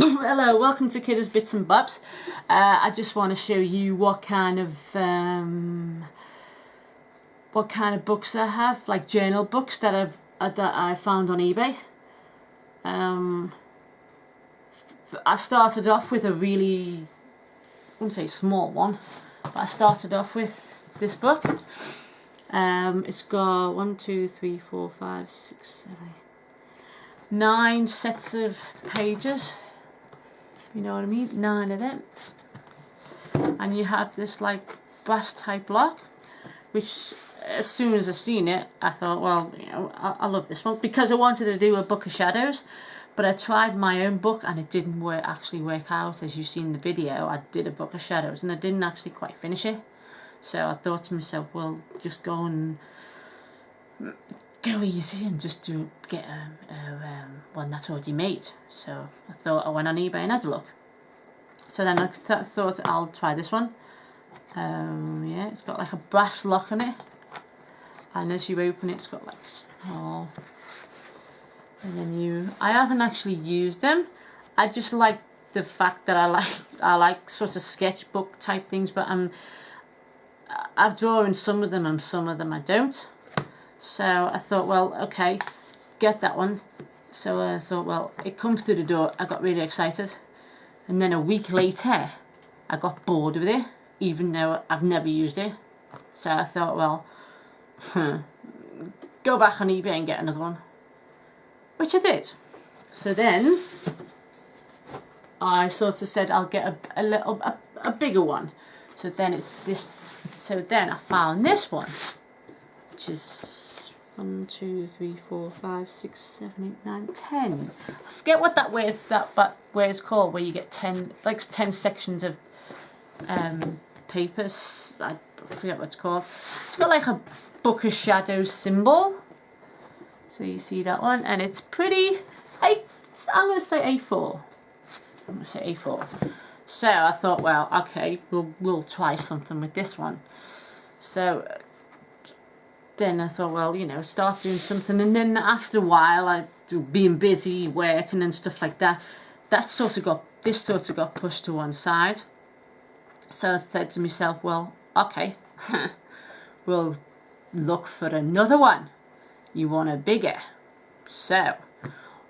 Hello, welcome to Kidder's Bits and Bobs. I just want to show you what kind of books I have, like journal books that I found on eBay. I started off with a really, I wouldn't say small one, but I started off with this book. It's got 1, 2, 3, 4, 5, 6, 7, 9 sets of pages. You know what I mean? 9 of them. And you have this like brass type lock, which as soon as I seen it, I thought, well, you know, I love this one, because I wanted to do a book of shadows. But I tried my own book and it didn't actually work out. As you see in the video, I did a book of shadows and I didn't actually quite finish it. So I thought to myself, well, just go easy and just get one that's already made. So I went on eBay and had a look. So then I thought I'll try this one. Yeah, it's got like a brass lock on it, and as you open it, it's got like small. And then I haven't actually used them. I just like the fact that I like sort of sketchbook type things, but I've drawn some of them and some of them I don't. So I thought, well, okay, get that one. So I thought, well, it comes through the door. I got really excited. And then a week later, I got bored with it, even though I've never used it. So I thought, well, go back on eBay and get another one. Which I did. So then I sort of said I'll get a bigger one. So then So then I found this one, which is 1, 2, 3, 4, 5, 6, 7, 8, 9, 10. I forget what that where it's called, where you get 10 sections of papers. I forget what it's called. It's got like a book of shadows symbol. So you see that one, and it's pretty. I'm going to say A4. I'm going to say A4. So I thought, well, okay, we'll try something with this one. So then I thought, well, you know, start doing something, and then after a while, being busy, working and stuff like that, this sort of got pushed to one side. So I said to myself, well, okay, we'll look for another one. You want a bigger. So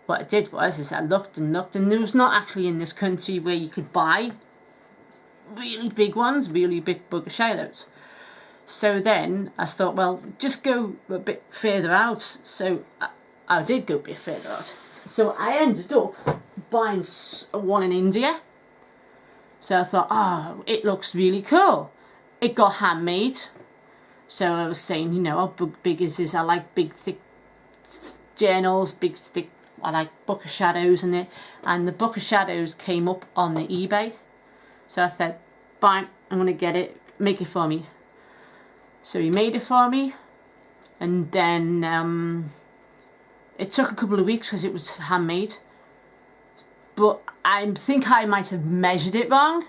what I did was I looked and looked, and there was not actually in this country where you could buy really big ones, really big book of shadows. So then I thought, well, just go a bit further out. So I did go a bit further out. So I ended up buying one in India. So I thought, oh, it looks really cool. It got handmade. So I was saying, you know, how big is this? I like big, thick journals, big, thick. I like book of shadows in it. And the book of shadows came up on the eBay. So I said, fine, I'm going to get it, make it for me. So he made it for me. And then it took a couple of weeks because it was handmade. But I think I might have measured it wrong,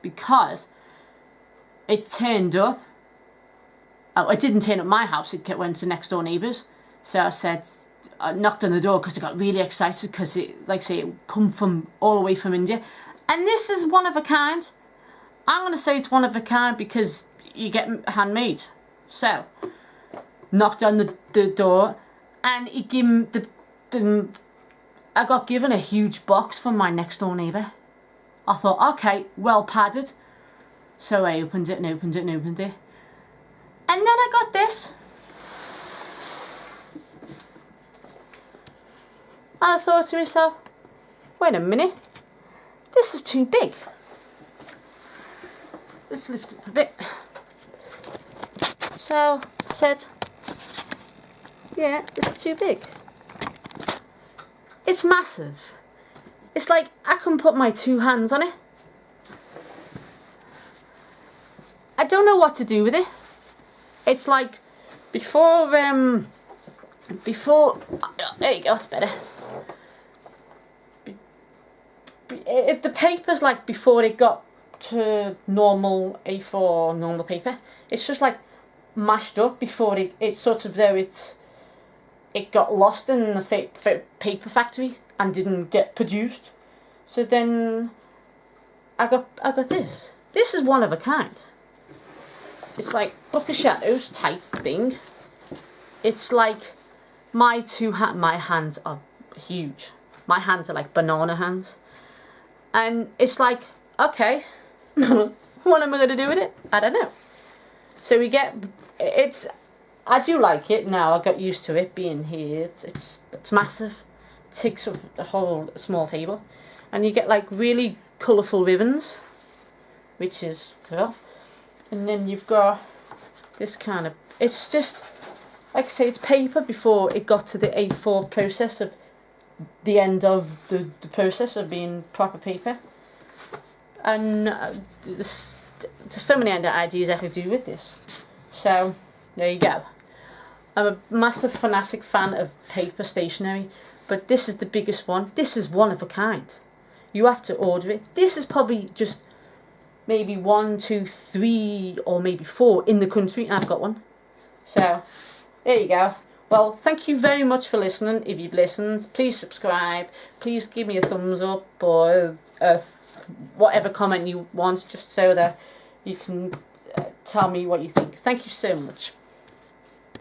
because it turned up. Oh, it didn't turn up my house, it went to next door neighbours. So I knocked on the door because I got really excited, because it, like I say, it come from all the way from India. And this is one of a kind. I'm going to say it's one of a kind because you get handmade. So, knocked on the door, and he gave me I got given a huge box from my next door neighbour. I thought, okay, well padded. So I opened it and opened it and opened it. And then I got this. I thought to myself, wait a minute, this is too big. Let's lift it up a bit. So I said, yeah, it's too big. It's massive. It's like I can put my 2 hands on it. I don't know what to do with it. It's like before there you go, it's better. The paper's like before it got to normal A4 normal paper. It's just like mashed up before it sort of though it got lost in the paper factory and didn't get produced. So then I got this. This is one of a kind. It's like Book of Shadows type thing. It's like my hands are huge. My hands are like banana hands. And it's like, okay, what am I going to do with it? I don't know. So we get, I do like it now. I got used to it being here. It's massive. It takes up the whole small table. And you get like really colourful ribbons, which is cool. And then you've got this kind of, it's just, like I say, it's paper before it got to the A4 process of the end of the process of being proper paper. And there's so many ideas I could do with this. So there you go. I'm a massive fanatic fan of paper stationery, but this is the biggest one. This is one of a kind. You have to order it. This is probably just maybe 1, 2, 3 or maybe 4 in the country. I've got one. So there you go. Well, thank you very much for listening. If you've listened, please subscribe. Please give me a thumbs up or whatever comment you want, just so that you can tell me what you think. Thank you so much.